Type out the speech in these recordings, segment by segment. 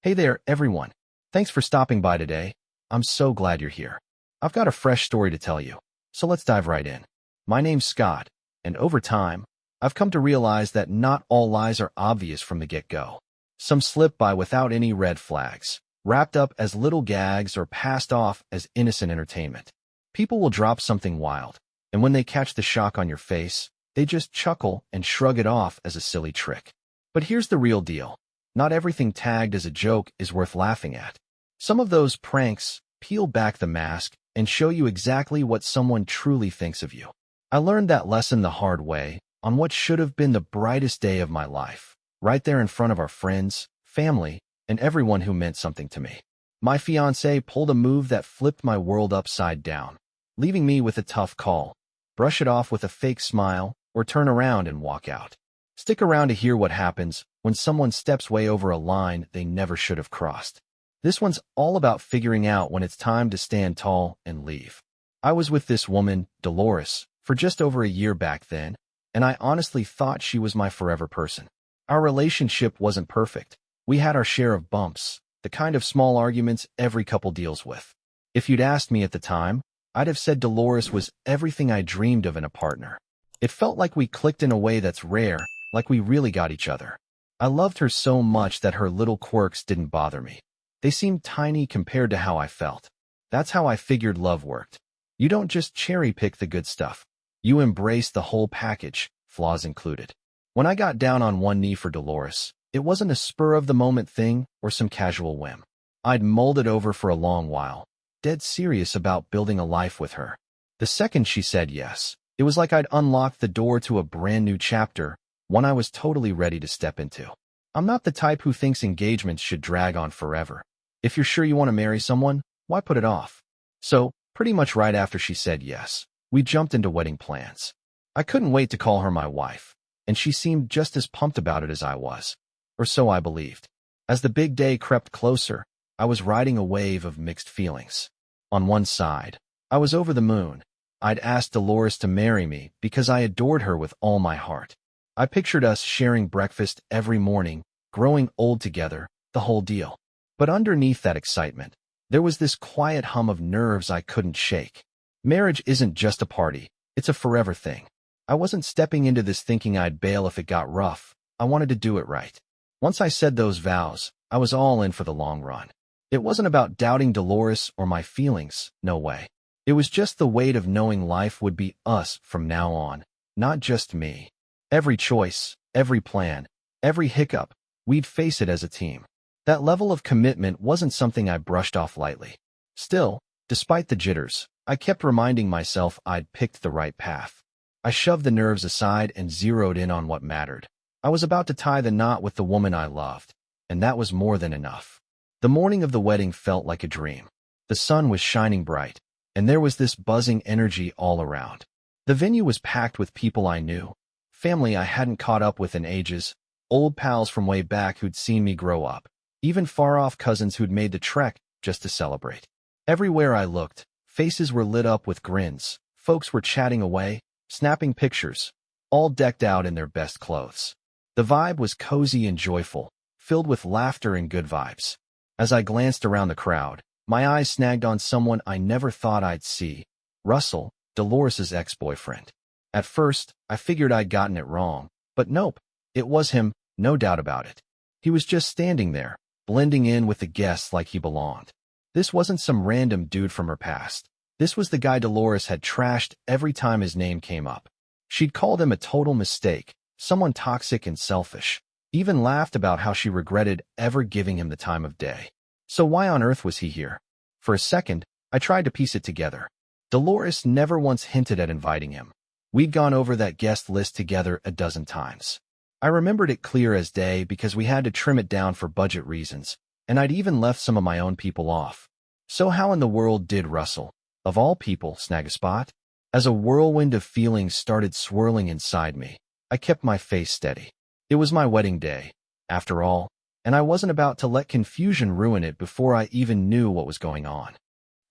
Hey there, everyone. Thanks for stopping by today. I'm so glad you're here. I've got a fresh story to tell you, so let's dive right in. My name's Scott, and over time, I've come to realize that not all lies are obvious from the get-go. Some slip by without any red flags, wrapped up as little gags or passed off as innocent entertainment. People will drop something wild, and when they catch the shock on your face, they just chuckle and shrug it off as a silly trick. But here's the real deal. Not everything tagged as a joke is worth laughing at. Some of those pranks peel back the mask and show you exactly what someone truly thinks of you. I learned that lesson the hard way on what should have been the brightest day of my life, right there in front of our friends, family, and everyone who meant something to me. My fiancée pulled a move that flipped my world upside down, leaving me with a tough call: brush it off with a fake smile or turn around and walk out. Stick around to hear what happens when someone steps way over a line they never should have crossed. This one's all about figuring out when it's time to stand tall and leave. I was with this woman, Dolores, for just over a year back then, and I honestly thought she was my forever person. Our relationship wasn't perfect. We had our share of bumps, the kind of small arguments every couple deals with. If you'd asked me at the time, I'd have said Dolores was everything I dreamed of in a partner. It felt like we clicked in a way that's rare, like we really got each other. I loved her so much that her little quirks didn't bother me. They seemed tiny compared to how I felt. That's how I figured love worked. You don't just cherry-pick the good stuff. You embrace the whole package, flaws included. When I got down on one knee for Dolores, it wasn't a spur-of-the-moment thing or some casual whim. I'd mulled it over for a long while, dead serious about building a life with her. The second she said yes, it was like I'd unlocked the door to a brand new chapter, one I was totally ready to step into. I'm not the type who thinks engagements should drag on forever. If you're sure you want to marry someone, why put it off? So, pretty much right after she said yes, we jumped into wedding plans. I couldn't wait to call her my wife, and she seemed just as pumped about it as I was. Or so I believed. As the big day crept closer, I was riding a wave of mixed feelings. On one side, I was over the moon. I'd asked Dolores to marry me because I adored her with all my heart. I pictured us sharing breakfast every morning, growing old together, the whole deal. But underneath that excitement, there was this quiet hum of nerves I couldn't shake. Marriage isn't just a party, it's a forever thing. I wasn't stepping into this thinking I'd bail if it got rough. I wanted to do it right. Once I said those vows, I was all in for the long run. It wasn't about doubting Dolores or my feelings, no way. It was just the weight of knowing life would be us from now on, not just me. Every choice, every plan, every hiccup, we'd face it as a team. That level of commitment wasn't something I brushed off lightly. Still, despite the jitters, I kept reminding myself I'd picked the right path. I shoved the nerves aside and zeroed in on what mattered. I was about to tie the knot with the woman I loved, and that was more than enough. The morning of the wedding felt like a dream. The sun was shining bright, and there was this buzzing energy all around. The venue was packed with people I knew, family I hadn't caught up with in ages, old pals from way back who'd seen me grow up, even far-off cousins who'd made the trek just to celebrate. Everywhere I looked, faces were lit up with grins, folks were chatting away, snapping pictures, all decked out in their best clothes. The vibe was cozy and joyful, filled with laughter and good vibes. As I glanced around the crowd, my eyes snagged on someone I never thought I'd see: Russell, Dolores's ex-boyfriend. At first, I figured I'd gotten it wrong, but nope, it was him, no doubt about it. He was just standing there, blending in with the guests like he belonged. This wasn't some random dude from her past. This was the guy Dolores had trashed every time his name came up. She'd called him a total mistake, someone toxic and selfish, even laughed about how she regretted ever giving him the time of day. So why on earth was he here? For a second, I tried to piece it together. Dolores never once hinted at inviting him. We'd gone over that guest list together a dozen times. I remembered it clear as day because we had to trim it down for budget reasons, and I'd even left some of my own people off. So how in the world did Russell, of all people, snag a spot? As a whirlwind of feelings started swirling inside me, I kept my face steady. It was my wedding day, after all, and I wasn't about to let confusion ruin it before I even knew what was going on.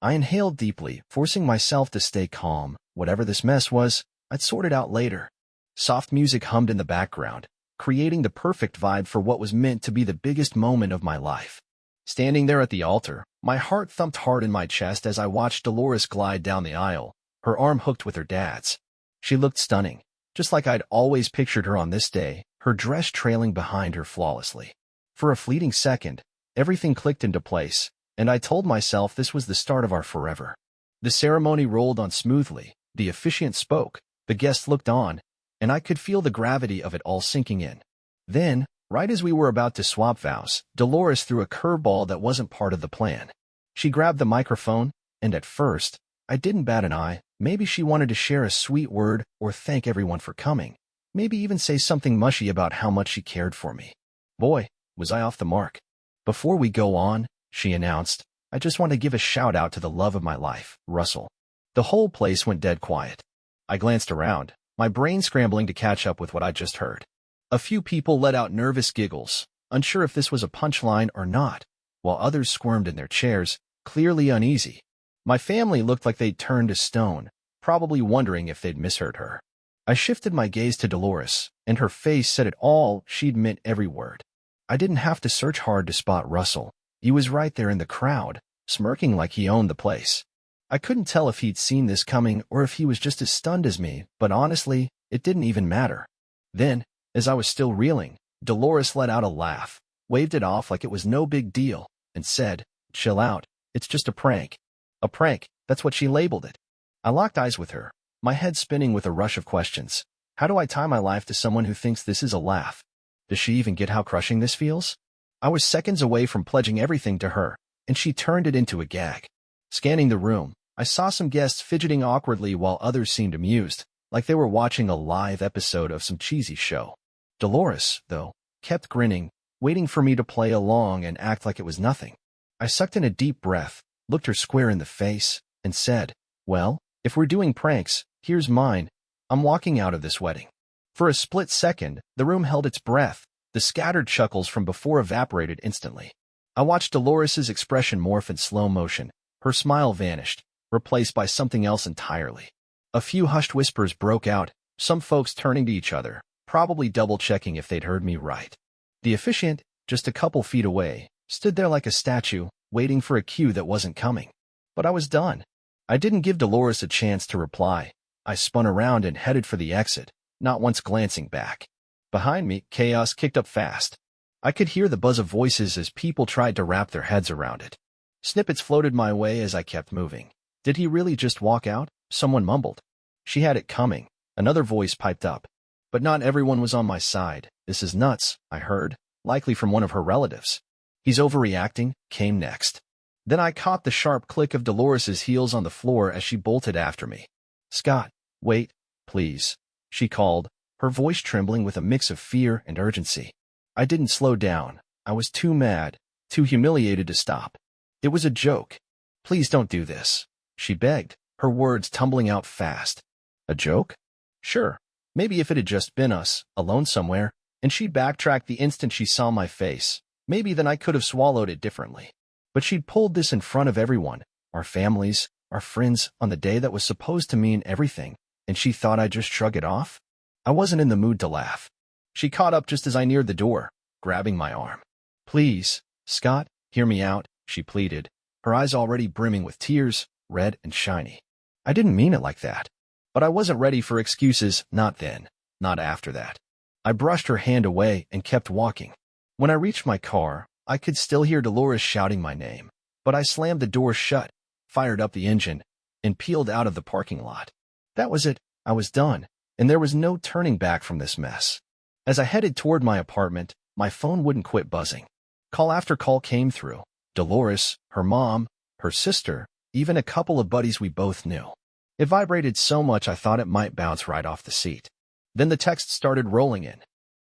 I inhaled deeply, forcing myself to stay calm. Whatever this mess was, I'd sort it out later. Soft music hummed in the background, creating the perfect vibe for what was meant to be the biggest moment of my life. Standing there at the altar, my heart thumped hard in my chest as I watched Dolores glide down the aisle, her arm hooked with her dad's. She looked stunning, just like I'd always pictured her on this day, her dress trailing behind her flawlessly. For a fleeting second, everything clicked into place, and I told myself this was the start of our forever. The ceremony rolled on smoothly, the officiant spoke, the guests looked on, and I could feel the gravity of it all sinking in. Then, right as we were about to swap vows, Dolores threw a curveball that wasn't part of the plan. She grabbed the microphone, and at first, I didn't bat an eye. Maybe she wanted to share a sweet word or thank everyone for coming. Maybe even say something mushy about how much she cared for me. Boy, was I off the mark. Before we go on, she announced, I just want to give a shout out to the love of my life, Russell. The whole place went dead quiet. I glanced around, my brain scrambling to catch up with what I just heard. A few people let out nervous giggles, unsure if this was a punchline or not, while others squirmed in their chairs, clearly uneasy. My family looked like they'd turned to stone, probably wondering if they'd misheard her. I shifted my gaze to Dolores, and her face said it all. She'd meant every word. I didn't have to search hard to spot Russell. He was right there in the crowd, smirking like he owned the place. I couldn't tell if he'd seen this coming or if he was just as stunned as me, but honestly, it didn't even matter. Then, as I was still reeling, Dolores let out a laugh, waved it off like it was no big deal, and said, Chill out, it's just a prank. A prank, that's what she labeled it. I locked eyes with her, my head spinning with a rush of questions. How do I tie my life to someone who thinks this is a laugh? Does she even get how crushing this feels? I was seconds away from pledging everything to her, and she turned it into a gag. Scanning the room, I saw some guests fidgeting awkwardly while others seemed amused, like they were watching a live episode of some cheesy show. Dolores, though, kept grinning, waiting for me to play along and act like it was nothing. I sucked in a deep breath, looked her square in the face, and said, Well, if we're doing pranks, here's mine. I'm walking out of this wedding. For a split second, the room held its breath. The scattered chuckles from before evaporated instantly. I watched Dolores's expression morph in slow motion. Her smile vanished, replaced by something else entirely. A few hushed whispers broke out, some folks turning to each other, probably double-checking if they'd heard me right. The officiant, just a couple feet away, stood there like a statue, waiting for a cue that wasn't coming. But I was done. I didn't give Dolores a chance to reply. I spun around and headed for the exit, not once glancing back. Behind me, chaos kicked up fast. I could hear the buzz of voices as people tried to wrap their heads around it. Snippets floated my way as I kept moving. Did he really just walk out? Someone mumbled. She had it coming. Another voice piped up. But not everyone was on my side. This is nuts, I heard, likely from one of her relatives. He's overreacting, came next. Then I caught the sharp click of Dolores's heels on the floor as she bolted after me. Scott, wait, please, she called, her voice trembling with a mix of fear and urgency. I didn't slow down. I was too mad, too humiliated to stop. It was a joke. Please don't do this, she begged, her words tumbling out fast. A joke? Sure, maybe if it had just been us, alone somewhere, and she'd backtracked the instant she saw my face, maybe then I could have swallowed it differently. But she'd pulled this in front of everyone, our families, our friends, on the day that was supposed to mean everything, and she thought I'd just shrug it off? I wasn't in the mood to laugh. She caught up just as I neared the door, grabbing my arm. Please, Scott, hear me out, she pleaded, her eyes already brimming with tears, red and shiny. I didn't mean it like that. But I wasn't ready for excuses, not then, not after that. I brushed her hand away and kept walking. When I reached my car, I could still hear Dolores shouting my name, but I slammed the door shut, fired up the engine, and peeled out of the parking lot. That was it. I was done, and there was no turning back from this mess. As I headed toward my apartment, my phone wouldn't quit buzzing. Call after call came through. Dolores, her mom, her sister, even a couple of buddies we both knew. It vibrated so much I thought it might bounce right off the seat. Then the texts started rolling in.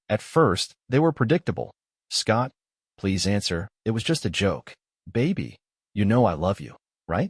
At first, they were predictable. Scott, please answer. It was just a joke. Baby, you know I love you, right?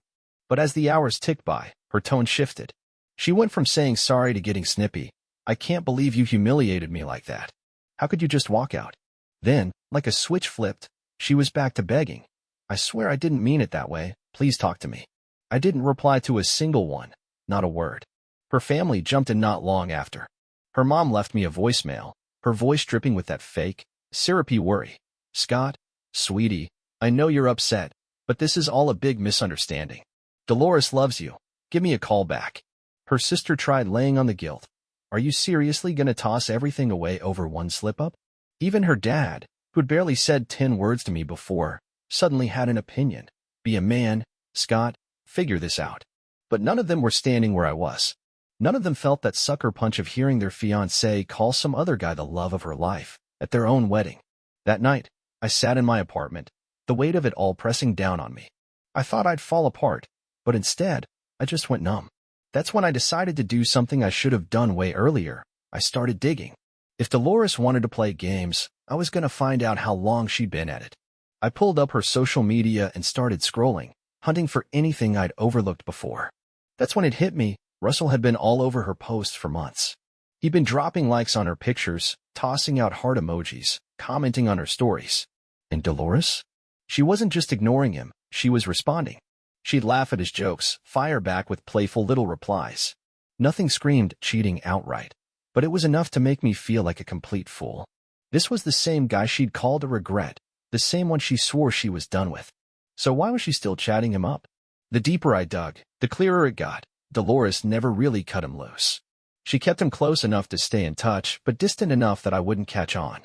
But as the hours ticked by, her tone shifted. She went from saying sorry to getting snippy. I can't believe you humiliated me like that. How could you just walk out? Then, like a switch flipped, she was back to begging. I swear I didn't mean it that way. Please talk to me. I didn't reply to a single one, not a word. Her family jumped in not long after. Her mom left me a voicemail, her voice dripping with that fake, syrupy worry. Scott, sweetie, I know you're upset, but this is all a big misunderstanding. Dolores loves you. Give me a call back. Her sister tried laying on the guilt. Are you seriously gonna toss everything away over one slip-up? Even her dad, who'd barely said 10 words to me before, suddenly had an opinion. Be a man, Scott, figure this out. But none of them were standing where I was. None of them felt that sucker punch of hearing their fiancé call some other guy the love of her life at their own wedding. That night, I sat in my apartment, the weight of it all pressing down on me. I thought I'd fall apart, but instead, I just went numb. That's when I decided to do something I should have done way earlier. I started digging. If Dolores wanted to play games, I was going to find out how long she'd been at it. I pulled up her social media and started scrolling, hunting for anything I'd overlooked before. That's when it hit me. Russell had been all over her posts for months. He'd been dropping likes on her pictures, tossing out heart emojis, commenting on her stories. And Dolores? She wasn't just ignoring him, she was responding. She'd laugh at his jokes, fire back with playful little replies. Nothing screamed cheating outright, but it was enough to make me feel like a complete fool. This was the same guy she'd called a regret, the same one she swore she was done with. So why was she still chatting him up? The deeper I dug, the clearer it got. Dolores never really cut him loose. She kept him close enough to stay in touch, but distant enough that I wouldn't catch on.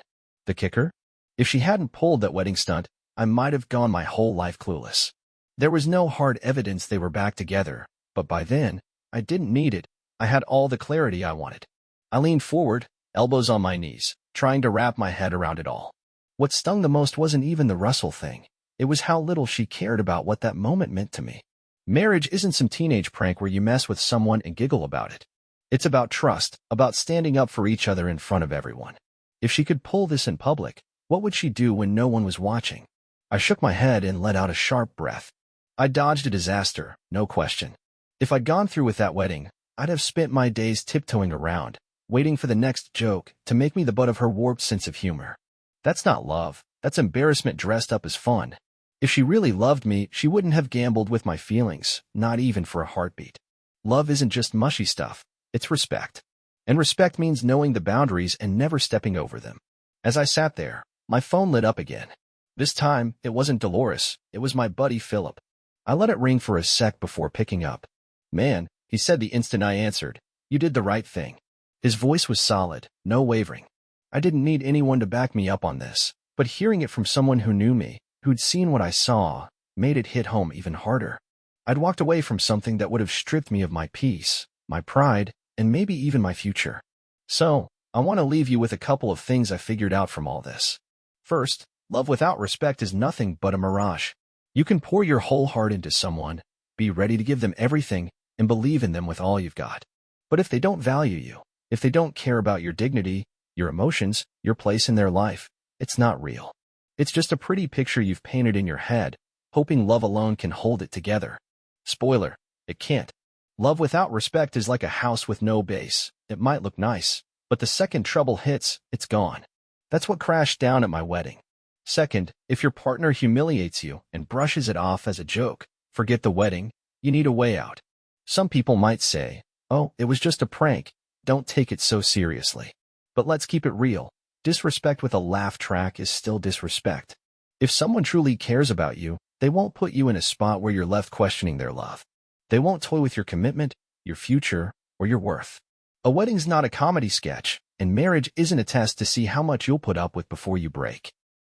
The kicker? If she hadn't pulled that wedding stunt, I might have gone my whole life clueless. There was no hard evidence they were back together, but by then, I didn't need it. I had all the clarity I wanted. I leaned forward, elbows on my knees, trying to wrap my head around it all. What stung the most wasn't even the Russell thing. It was how little she cared about what that moment meant to me. Marriage isn't some teenage prank where you mess with someone and giggle about it. It's about trust, about standing up for each other in front of everyone. If she could pull this in public, what would she do when no one was watching? I shook my head and let out a sharp breath. I dodged a disaster, no question. If I'd gone through with that wedding, I'd have spent my days tiptoeing around, waiting for the next joke to make me the butt of her warped sense of humor. That's not love, that's embarrassment dressed up as fun. If she really loved me, she wouldn't have gambled with my feelings, not even for a heartbeat. Love isn't just mushy stuff, it's respect. And respect means knowing the boundaries and never stepping over them. As I sat there, my phone lit up again. This time, it wasn't Dolores, it was my buddy Philip. I let it ring for a sec before picking up. Man, he said the instant I answered, you did the right thing. His voice was solid, no wavering. I didn't need anyone to back me up on this, but hearing it from someone who knew me, who'd seen what I saw, made it hit home even harder. I'd walked away from something that would have stripped me of my peace, my pride, and maybe even my future. So, I want to leave you with a couple of things I figured out from all this. First, love without respect is nothing but a mirage. You can pour your whole heart into someone, be ready to give them everything, and believe in them with all you've got. But if they don't value you, if they don't care about your dignity, your emotions, your place in their life, it's not real. It's just a pretty picture you've painted in your head, hoping love alone can hold it together. Spoiler, it can't. Love without respect is like a house with no base. It might look nice, but the second trouble hits, it's gone. That's what crashed down at my wedding. Second, if your partner humiliates you and brushes it off as a joke, forget the wedding, you need a way out. Some people might say, oh, it was just a prank, don't take it so seriously. But let's keep it real. Disrespect with a laugh track is still disrespect. If someone truly cares about you, they won't put you in a spot where you're left questioning their love. They won't toy with your commitment, your future, or your worth. A wedding's not a comedy sketch, and marriage isn't a test to see how much you'll put up with before you break.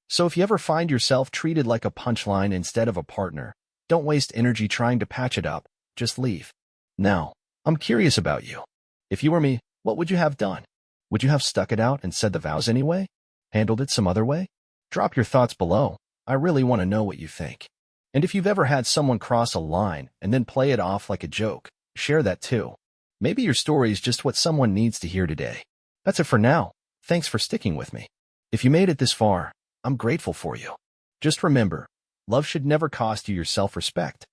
So if you ever find yourself treated like a punchline instead of a partner, don't waste energy trying to patch it up, just leave. Now, I'm curious about you. If you were me, what would you have done? Would you have stuck it out and said the vows anyway? Handled it some other way? Drop your thoughts below. I really want to know what you think. And if you've ever had someone cross a line and then play it off like a joke, share that too. Maybe your story is just what someone needs to hear today. That's it for now. Thanks for sticking with me. If you made it this far, I'm grateful for you. Just remember, love should never cost you your self-respect.